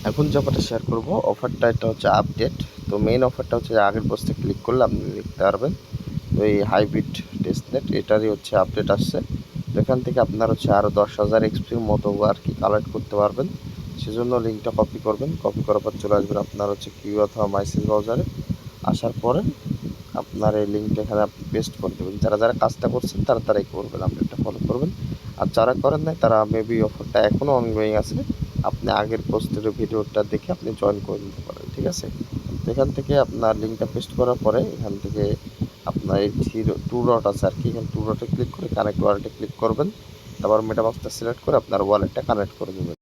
এখন যে অফারটা শেয়ার করব, অফারটা এটা হচ্ছে আপডেট। তো মেইন অফারটা হচ্ছে আগের পোস্টে ক্লিক করলে আপনি লিখতে পারবেন। তো এই হাইব্রিড টেস্টনেট এটারই হচ্ছে আপডেট আসছে। তো এখান থেকে আপনার হচ্ছে আরও 10,000 এক্সপির মতো আর কি কালেক্ট করতে পারবেন। সেজন্য লিঙ্কটা কপি করবেন, কপি করার পর চলে আসবেন আপনার হচ্ছে কিউ অথবা মাইসেজ ব্রাউজারে। আসার পরে আপনার এই লিঙ্কটা এখানে আপনি পেস্ট করে দেবেন। যারা যারা কাজটা করছেন তারা তারাই করবেন, আপডেটটা ফলো করবেন। আর যারা করেন নাই তারা মেবি অফারটা এখনও অনগোয়িং আছে, আপনি আগের পোস্টের ভিডিওটা দেখে আপনি জয়েন করে নিতে পারেন, ঠিক আছে। তো এখান থেকে আপনার লিঙ্কটা পেস্ট করার পরে এখান থেকে আপনার এই টু ডট আছে আর কি, এখানে টু ডটে ক্লিক করে কানেক্ট ওয়ালেটে ক্লিক করবেন। তারপর মেটামাস্কটা সিলেক্ট করে আপনার ওয়ালেটটা কানেক্ট করে দেবেন।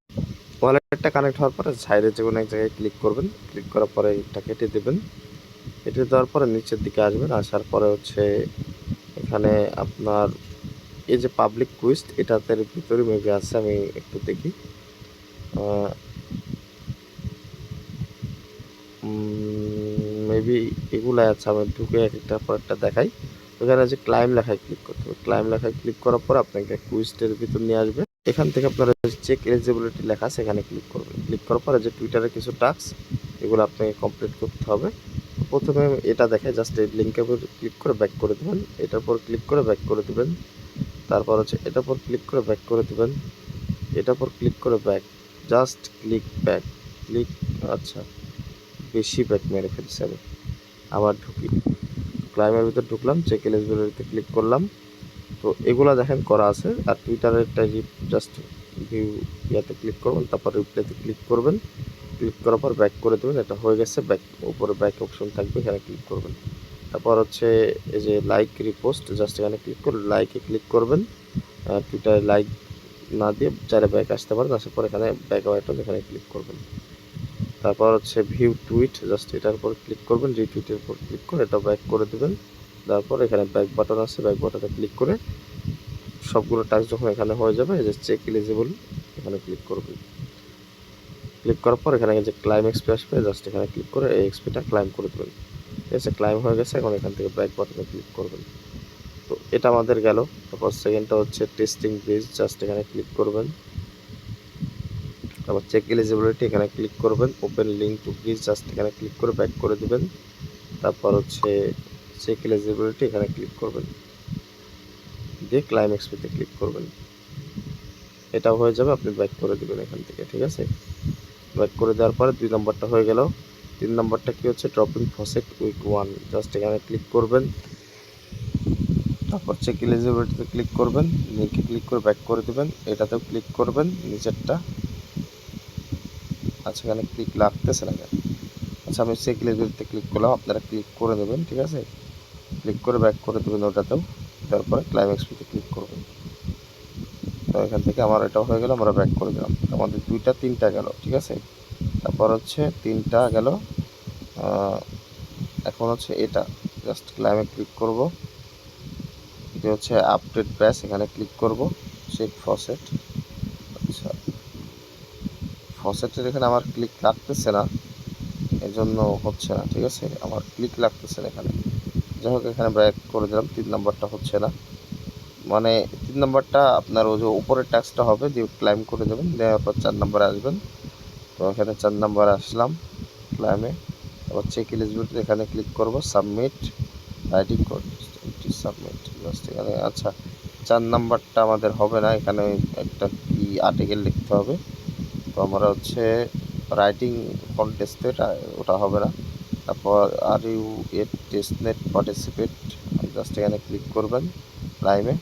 ওয়ালেটটা কানেক্ট হওয়ার পরে সাইডে যে কোনো এক জায়গায় ক্লিক করবেন, ক্লিক করার পরে এটা কেটে দেবেন। কেটে দেওয়ার পরে নিচের দিকে আসবেন, আসার পরে হচ্ছে এখানে আপনার এই যে পাবলিক কুইজ এটাতে ভিতরে মেবি আছে, আমি একটু দেখি। মেবি এগুলাই আছে, আমি ঢুকে এক একটার পর একটা দেখাই। এখানে যে ক্লাইম লেখায় ক্লিক করতে হবে, ক্লাইম লেখায় ক্লিক করার পর আপনাকে কুইজের ভিতর নিয়ে আসবে। এখান থেকে আপনারা চেক এলিজিবিলিটি লেখা আছে, এখানে ক্লিক করবেন। ক্লিক করার পরে যে টুইটারে কিছু টাস্ক এগুলো আপনাকে কমপ্লিট করতে হবে। প্রথমে এটা দেখায়, জাস্ট এই লিঙ্কের উপর ক্লিক করে ব্যাক করে দেবেন, এটার উপর ক্লিক করে ব্যাক করে দেবেন। তারপর হচ্ছে এটার উপর ক্লিক করে ব্যাক করে দেবেন, এটার উপর ক্লিক করে back, just click back, click. আচ্ছা, বেশি ব্যাক মেরে ফেলছি আমি। আবার ঢুকি, ক্লাইমের ভিতর ঢুকলাম, চেক এলিজিবিলিটিতে ক্লিক করলাম। তো এগুলা দেখেন করা আছে। আর টুইটারেরটা জাস্ট ভিউ ইয়াতে ক্লিক করবেন, তারপর রিপ্লাইতে ক্লিক করবেন। ক্লিক করার পর ব্যাক করে দেবেন, এটা হয়ে গেছে। ব্যাক উপরে ব্যাক অপশন থাকবে, এখানে ক্লিক করবেন। তারপর হচ্ছে এই যে লাইক রিপোস্ট, জাস্ট এখানে ক্লিক করে লাইকে ক্লিক করবেন। টুইটারে লাইক না দিয়ে চাইলে ব্যাক আসতে পারেন, আসার পর এখানে ব্যাক আইকন এখানে ক্লিক করবেন। তারপর হচ্ছে ভিউ টুইট, জাস্ট এটার উপর ক্লিক করবেন, রিটুইটের উপর ক্লিক করে এটা ব্যাক করে দেবেন। তারপর এখানে ব্যাক বাটন আছে, ব্যাক বাটনে ক্লিক করে সবগুলো টাস্ক যখন এখানে হয়ে যাবে, এই যে চেক এলিজিবল এখানে ক্লিক করবেন। ক্লিক করার পর এখানে যে ক্লাইম এক্সপি আসবে, জাস্ট এখানে ক্লিক করে এই এক্সপিটা ক্লাইম করে দেবেন। ঠিক আছে, ক্লাইম হয়ে গেছে। এখন এখান থেকে ব্যাক বাটনে ক্লিক করবেন। তো এটা আমাদের গেল। তারপর সেকেন্ডটা হচ্ছে টেস্টিং ব্রিজ, জাস্ট এখানে ক্লিক করবেন। তারপর চেক এলিজিবিলিটি এখানে ক্লিক করবেন, open link to bridge, just এখানে ক্লিক করে ব্যাক করে দেবেন। তারপর হচ্ছে চেক এলিজিবিলিটি এখানে ক্লিক করবেন, দিয়ে ক্লাইম এক্সপিতে ক্লিক করবেন। এটা হয়ে যাবে, আপনি ব্যাক করে দেবেন এখান থেকে। ঠিক আছে, ব্যাক করে দেওয়ার পরে 2 নম্বরটা হয়ে গেল। 3 নম্বরটা কি হচ্ছে, ড্রপিং ফসেট উইক 1, জাস্ট এখানে ক্লিক করবেন। তারপর চেক এলিজিবিলিটিতে ক্লিক করবেন, লিঙ্কে ক্লিক করে ব্যাক করে দেবেন। এটাতেও ক্লিক করবেন, নিচেরটা। আচ্ছা, এখানে ক্লিক লাগতেছে না কেন? আচ্ছা, আমি চেক এলিজিবিলিটিতে ক্লিক করলাম, আপনারা ক্লিক করে দেবেন। ঠিক আছে, ক্লিক করে ব্যাক করে দেবেন ওটাতেও। তারপরে ক্লাইম এক্সপিতে ক্লিক করবেন। তো এখান থেকে আমার এটা হয়ে গেল, আমরা ব্যাক করে দিলাম। আমাদের 2টা 3টা গেল। ঠিক আছে, তারপর হচ্ছে 3টা গেল। এখন হচ্ছে এটা জাস্ট ক্লাইমে ক্লিক করব, এটা হচ্ছে আপডেট ব্যাস, এখানে ক্লিক করব। চেক ফসেট, আচ্ছা ফসেটের এখানে আমার ক্লিক লাগতেছে না, এজন্য হচ্ছে না। ঠিক আছে, আমার ক্লিক লাগতেছে না এখানে। যাই হোক, এখানে ব্যাক করে দিলাম। 3 নম্বরটা হচ্ছে না, মানে 3 নম্বরটা আপনার ওই যে উপরের ট্যাক্সটা হবে, দিয়ে ক্লাইম করে দেবেন। দেওয়ার পর 4 নম্বরে আসবেন। তো এখানে 4 নম্বরে আসলাম ক্লাইমে। তারপর চেক এলিজিবিলিটি এখানে ক্লিক করব, submit ID code, submit, just এখানে। আচ্ছা, 4 নাম্বারটা আমাদের হবে না, এখানে একটা কি আর্টিকেল লিখতে হবে। তো আমরা হচ্ছে রাইটিং কন্টেস্টে ওটা হবে না। তারপর are you a testnet participate, just এখানে ক্লিক করবেন লাইভে।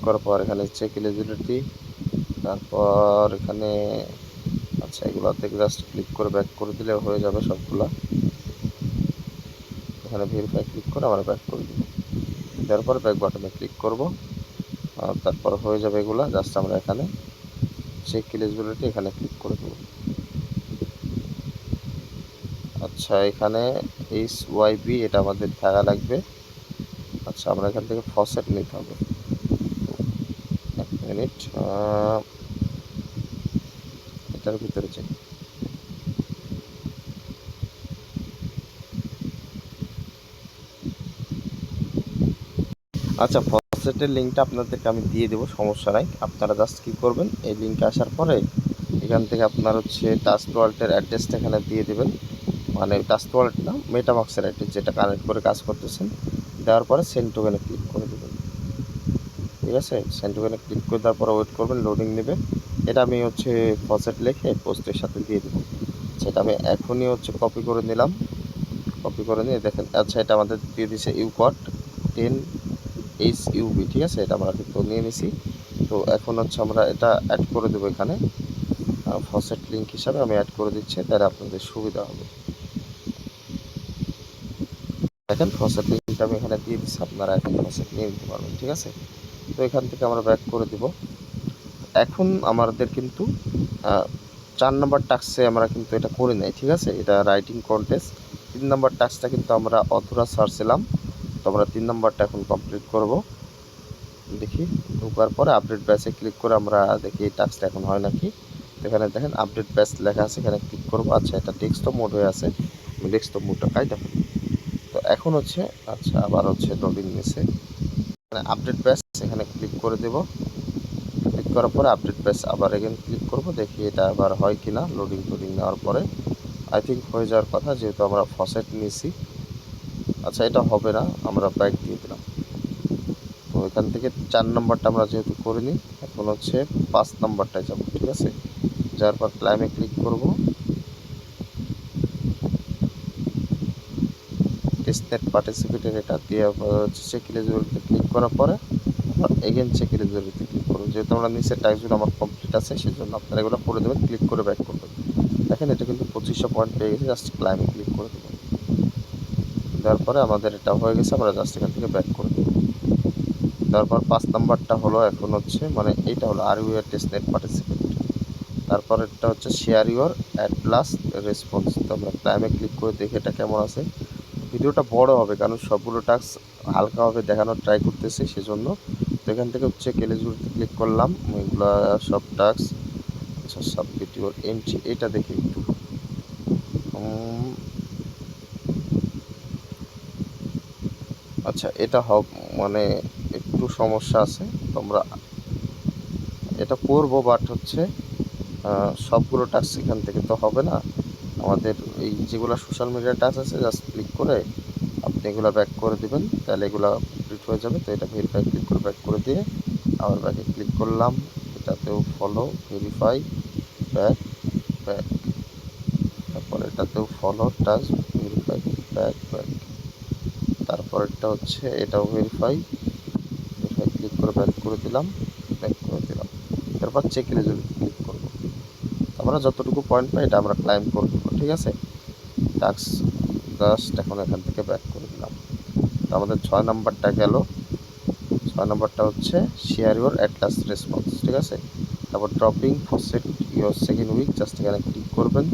করার পর এখানে চেক এলিজিবিলিটি, তারপর এখানে আচ্ছা এগুলোতে জাস্ট ক্লিক করে ব্যাক করে দিলে হয়ে যাবে সবগুলা। এখানে ভেরিফাই ক্লিক করে আমরা ব্যাক করে দেবো। দেওয়ার পর ব্যাক বাটনে ক্লিক করব, তারপর হয়ে যাবে এগুলা। জাস্ট আমরা এখানে চেক এলিজিবিলিটি এখানে ক্লিক করে দেবো। আচ্ছা, এখানে HYB এটা আমাদের থাকা লাগবে। আচ্ছা, আমরা এখান থেকে ফসেট নিতে হবে। 1 মিনিট, এটার ভিতরে চেক। আচ্ছা, ফসেটের লিঙ্কটা আপনাদেরকে আমি দিয়ে দেবো, সমস্যা নাই। আপনারা জাস্ট কী করবেন, এই লিঙ্কে আসার পরে এখান থেকে আপনার হচ্ছে টাস্ক ওয়ালেটের অ্যাড্রেসটা এখানে দিয়ে দেবেন, মানে টাস্ক ওয়ালেট না, মেটামাক্সের অ্যাড্রেস যেটা কানেক্ট করে কাজ করতেছেন, দেওয়ার পরে সেন্ড টোকেনে ক্লিক করে দেবেন। ঠিক আছে, সেন্ড টোকেনে ক্লিক করে দেওয়ার পরে ওয়েট করবেন, লোডিং নেবে। এটা আমি হচ্ছে ফসেট লিখে পোস্টের সাথে দিয়ে দেবো। সেটা আমি এখনই হচ্ছে কপি করে নিলাম, কপি করে নিয়ে দেখেন, আচ্ছা এটা আমাদের দিয়ে দিছে ইউকট 10 HUB, ঠিক আছে, এটা আমরা কিন্তু নিয়ে নিছি। তো এখন হচ্ছে আমরা এটা অ্যাড করে দেবো এখানে, ফসেট লিঙ্ক হিসাবে আমি অ্যাড করে দিচ্ছি, তাহলে আপনাদের সুবিধা হবে। দেখেন ফসেট লিঙ্কটা আমি এখানে দিয়ে দিচ্ছি, আপনারা এখন ফসেট নিয়ে নিতে পারবেন। ঠিক আছে, তো এখান থেকে আমরা ব্যাক করে দিব। এখন আমাদের কিন্তু 4 নম্বর টাস্কে আমরা কিন্তু এটা করে নাই। ঠিক আছে, এটা রাইটিং কন্টেস্ট। 3 নম্বর টাস্কটা কিন্তু আমরা অথরা সার্চছিলাম, তো আমরা 3 নম্বরটা এখন কমপ্লিট করব। দেখি ঢোকার পরে আপডেট ব্যাচে ক্লিক করে আমরা দেখি এই টাস্কটা এখন হয় নাকি। এখানে দেখেন আপডেট ব্যাচ লেখা আছে, এখানে ক্লিক করব। আচ্ছা এটা ডেস্কটপ মোড হয়ে আছে, আমি ডেস্কটপ মোডটা কাইটা ফেলি। তো এখন হচ্ছে আচ্ছা আবার হচ্ছে লোডিং নিছে, আপডেট ব্যাচ এখানে ক্লিক করে দেব। ক্লিক করার পরে আপডেট ব্যাচ আবার এখানে ক্লিক করব, দেখি এটা আবার হয় কিনা। লোডিং নেওয়ার পরে আই থিঙ্ক হয়ে যাওয়ার কথা, যেহেতু আমরা ফসেট নিয়েছি। আচ্ছা এটা হবে না, আমরা ব্যাক দিয়ে দিলাম। তো এখান থেকে 4 নম্বরটা আমরা যেহেতু করিনি, এখন হচ্ছে 5 নম্বরটায় যাব। ঠিক আছে, যাওয়ার পর ক্লাইমে ক্লিক করব। টেস্টনেট পার্টিসিপেটের এটা দিয়ে হচ্ছে চেক এলিজিবিলিটি ক্লিক করার পরে আবার এগেন চেক এলিজিবিলিটি ক্লিক করব। যেহেতু আমরা নিচের টাস্কগুলো আমার কমপ্লিট আছে, সেজন্য আপনারা এগুলো করে দেবেন, ক্লিক করে ব্যাক করবেন। দেখেন এটা কিন্তু 2500 পয়েন্ট পেয়ে গেছে, জাস্ট ক্লাইমে ক্লিক করে দেবেন। দেওয়ার পরে আমাদের এটা হয়ে গেছে, আমরা জাস্ট এখান থেকে ব্যাক করে দেবো। তারপর 5 নাম্বারটা হলো এখন হচ্ছে, মানে এইটা হলো are you are testnet participate. তারপর এটা হচ্ছে share your ad plus response. তো আমরা ক্লাইমে ক্লিক করে দেখি এটা কেমন আছে। ভিডিওটা বড় হবে কারণ সবগুলো টাস্ক হালকাভাবে দেখানোর ট্রাই করতেছি, সেজন্য। তো এখান থেকে হচ্ছে এলিজিবিলিটি ক্লিক করলাম, এগুলো সব টাস্ক। আচ্ছা সব ভিডিওর এন্ট্রি এটা দেখি একটু। আচ্ছা এটা মানে একটু সমস্যা আছে, তোমরা এটা করবো, বাট হচ্ছে সবগুলো টাস্ক এখান থেকে তো হবে না। আমাদের এই যেগুলো সোশ্যাল মিডিয়া টাস্ক আছে, জাস্ট ক্লিক করে আপনি এগুলো ব্যাক করে দিবেন, তাহলে এগুলো কমপ্লিট হয়ে যাবে। তো এটা ভেরিফাই ক্লিক করে ব্যাক করে দিয়ে আবার ব্যাকে ক্লিক করলাম, এটাতেও ফলো, ভেরিফাই, ব্যাক, ব্যাক। তারপর এটাতেও follow, touch, verify, back, back. তারপরেরটা হচ্ছে এটাও ভেরিফাই, ভেরিফাই ক্লিক করে ব্যাক করে দিলাম, ব্যাক করে দিলাম। তারপর চেক এলিজিবিলিটি ক্লিক করবো। আমরা যতটুকু পয়েন্ট পাই এটা আমরা ক্লাইম করে দেবো। ঠিক আছে, টাস্ক জাস্ট এখন এখান থেকে ব্যাক করে দিলাম। তো আমাদের 6 নাম্বারটা গেল। 6 নাম্বারটা হচ্ছে share your at last response. ঠিক আছে, তারপর dropping faucet your second week, just এখানে ক্লিক করবেন।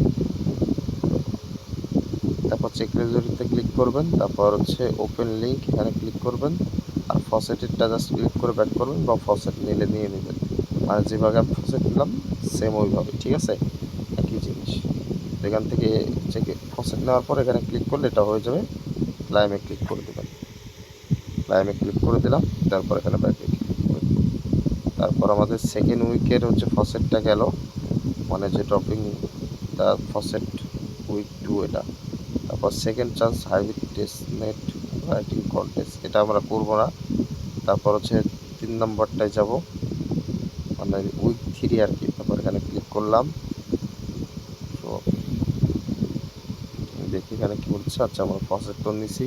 তারপর চেক রেজাল্টে ক্লিক করবেন, তারপর হচ্ছে ওপেন লিঙ্ক এখানে ক্লিক করবেন, আর ফসেটেরটা জাস্ট ক্লিক করে ব্যাক করবেন, বা ফসেট নিলে নিয়ে নেবেন। মানে যেভাবে আমি ফসেট নিলাম সেম ওইভাবে। ঠিক আছে, একই জিনিস। এখান থেকে চেক ফসেট নেওয়ার পর এখানে ক্লিক করলে এটা হয়ে যাবে। ক্লাইমে ক্লিক করে দেবেন, ক্লাইমে ক্লিক করে দিলাম। তারপর এখানে ব্যাকে ক্লিক করে দিলাম। তারপর আমাদের সেকেন্ড উইকের হচ্ছে ফসেটটা গেল, মানে যে ড্রপিং দ্য ফসেট উইক 2 এটা। তারপর second chance hybrid testnet writing contest, এটা আমরা করবো না। তারপর হচ্ছে 3 নম্বরটায় যাব, মানে উইক 3 আর কি। তারপর এখানে ক্লিক করলাম, তো দেখি এখানে কি বলছে। আচ্ছা আমরা ফসেট তো নিছি,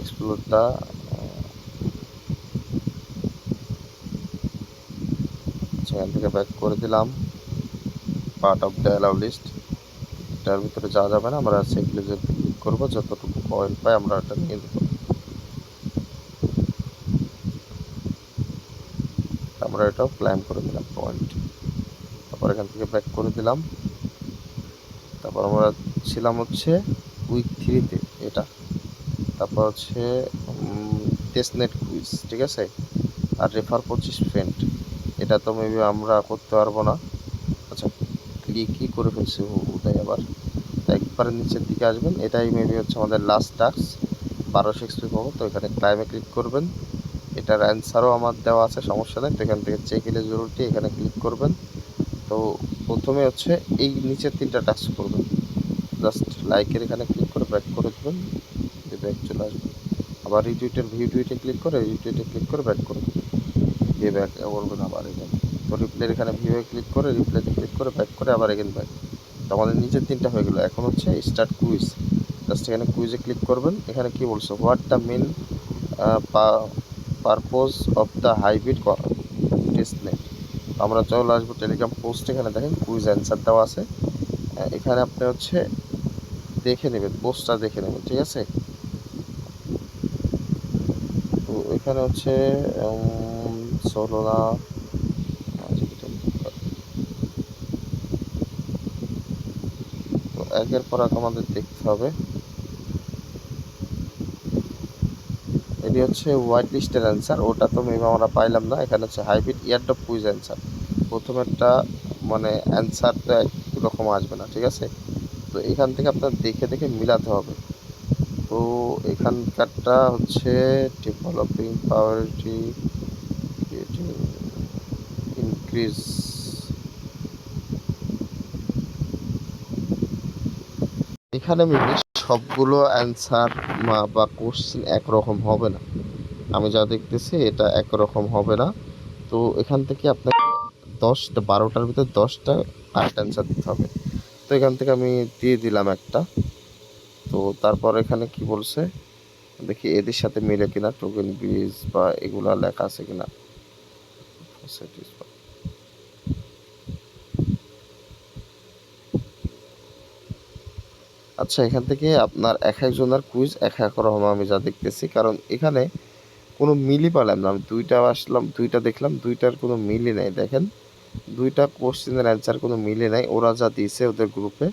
এক্সপ্লোরটা সেখান থেকে ব্যাক করে দিলাম। Part of the allow list, এটার ভিতরে যাওয়া যাবে না, আমরা সেগুলো যে ক্লিক করবো, যতটুকু পয়েন্ট পাই আমরা এটা নিয়ে দেবো। আমরা এটাও ক্লাইম করে দিলাম পয়েন্ট। তারপর এখান থেকে ব্যাক করে দিলাম। তারপর আমরা ছিলাম হচ্ছে উইক 3-তে এটা। তারপর হচ্ছে টেস্টনেট কুইজ। ঠিক আছে, আর রেফার 25 ফ্রেন্ড, এটা তো মেবি আমরা করতে পারবো না। আচ্ছা ক্লিকই করে ফেলছি ওটাই। আবার একবারে নিচের দিকে আসবেন, এটাই মেবি হচ্ছে আমাদের লাস্ট টাস্ক, 1200 এক্সপি পাবো। তো এখানে ক্লাইমে ক্লিক করবেন, এটার অ্যান্সারও আমার দেওয়া আছে, সমস্যা নেই। তো এখান থেকে চেক এলিজিবিলিটি এখানে ক্লিক করবেন। তো প্রথমে হচ্ছে এই নিচের 3টা টাচ করবেন, জাস্ট লাইকের এখানে ক্লিক করে ব্যাক করে দেবেন, ব্যাক চলে আসবে। আবার রিটুইটের ভিউ টুইটে ক্লিক করে ব্যাক করে দেবেন, দিয়ে ব্যাক করবেন আবার এখানে। তো রিপ্লের এখানে ভিউয়ে ক্লিক করে রিপ্লেতে ক্লিক করে ব্যাক করে আবার এখানে ব্যাক। তো আমাদের নিচের 3টা হয়ে গেল। এখন হচ্ছে স্টার্ট কুইজ, জাস্ট এখানে কুইজে ক্লিক করবেন। এখানে কি বলছে, what the main purpose of the hybrid testnet. আমরা চলে আসবো টেলিগ্রাম পোস্ট, এখানে দেখেন কুইজ অ্যান্সার দেওয়া আছে। এখানে আপনি হচ্ছে দেখে নেবেন, পোস্টটা দেখে নেবেন, ঠিক আছে। তো এখানে হচ্ছে ষোলো না, তো একের পর এক আমাদের দেখতে হবে। এটি হচ্ছে হোয়াইট লিস্টের অ্যান্সার, ওটা তো মেবি আমরা পাইলাম না। এখানে হচ্ছে হাইব্রিড ইয়ারডপ কুইজ অ্যান্সার, প্রথমেরটা মানে অ্যান্সারটা একই রকম আসবে না, ঠিক আছে। তো এখান থেকে আপনার দেখে দেখে মিলাতে হবে। তো এখানকারটা হচ্ছে ডেভেলপিং প্রায়োরিটি ইনক্রিজ, এখানে মেবি সবগুলো অ্যান্সার বা কোশ্চেন একরকম হবে না। আমি যা দেখতেছি এটা একরকম হবে না। তো এখান থেকে আপনাকে 12টার ভিতর 10টা কারেক্ট অ্যান্সার দিতে হবে। তো এখান থেকে আমি দিয়ে দিলাম একটা। তো তারপর এখানে কি বলছে দেখি এদের সাথে মিলে কিনা, টোকেন ব্রিজ বা এগুলা লেখা আছে কিনা। আচ্ছা, এখান থেকে আপনার এক একজনের কুইজ এক এক রকম আমি যা দেখতেছি, কারণ এখানে কোনো মিলই পেলাম না। আমি দুইটা আসলাম, দুইটা দেখলাম, দুইটার কোনো মিলই নাই। দেখেন দুইটা কোশ্চেনের অ্যান্সার কোনো মিলে নাই, ওরা যা দিয়েছে ওদের গ্রুপে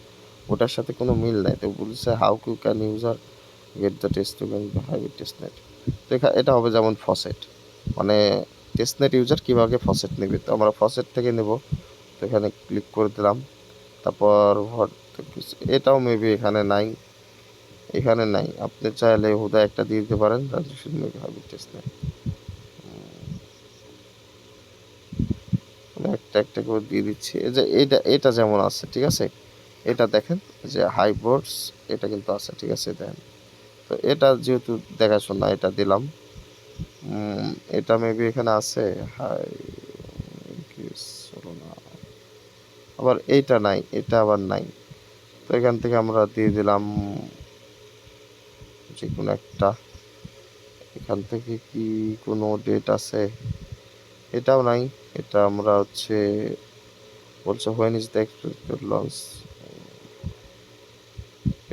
ওটার সাথে কোনো মিল নাই। তো বলছে how can user get the test token hybrid testnet. তো এটা হবে যেমন ফসেট, মানে টেস্টনেট ইউজার কীভাবে ফসেট নেবে। তো আমরা ফসেট থেকে নেব। তো এখানে ক্লিক করে দিলাম। তারপর এটাও মেবি এখানে নাই, এখানে নাই। আপনি চাইলে হুদা একটা দিয়ে দিতে পারেন, রাজস্ব মেবি হাইব্রিড টেস্টনেট, একটা একটা করে দিয়ে দিচ্ছি। এই যে এটা যেমন আছে, ঠিক আছে। এটা দেখেন যে হাইবোর্ডস, এটা কিন্তু আছে, ঠিক আছে, দেখেন। তো এটা যেহেতু দেখাশোনা এটা দিলাম। এটা মেবি এখানে আছে, হাই না, আবার এইটা নাই, এটা আবার নাই। তো এখান থেকে আমরা দিয়ে দিলাম যে কোনো একটা। এখান থেকে কি কোনো ডেট আছে, এটাও নাই। এটা আমরা হচ্ছে বলছে when is the expected launch,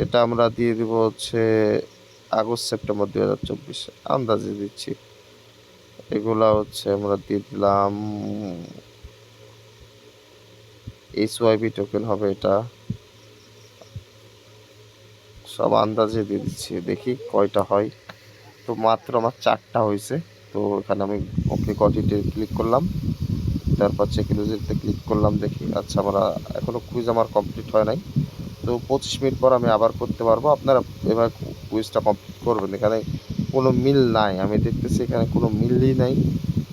এটা আমরা দিয়ে দিব হচ্ছে আগস্ট সেপ্টেম্বর 2024, আন্দাজে দিচ্ছি। এগুলা হচ্ছে আমরা দিয়ে দিলাম HYB টোকেন হবে, এটা সব আন্দাজে দিয়ে দিচ্ছি, দেখি কয়টা হয়। তো মাত্র আমার 4টা হয়েছে। তো এখানে আমি ওকে কটিতে ক্লিক করলাম, তারপর চেকিউরিটিতে ক্লিক করলাম, দেখি। আচ্ছা, আমরা এখনো কুইজ আমার কমপ্লিট হয় নাই। তো 25 মিনিট পর আমি আবার করতে পারবো। আপনারা এবার কুইজটা কমপ্লিট করবেন। এখানে কোনো মিল নাই, আমি দেখতেছি এখানে কোনো মিলই নাই।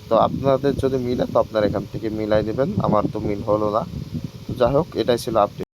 তো আপনাদের যদি মিলে তো আপনারা এখান থেকে মিলাই দেবেন, আমার তো মিল হলো না। তো যাই হোক, এটাই ছিল আপডেট।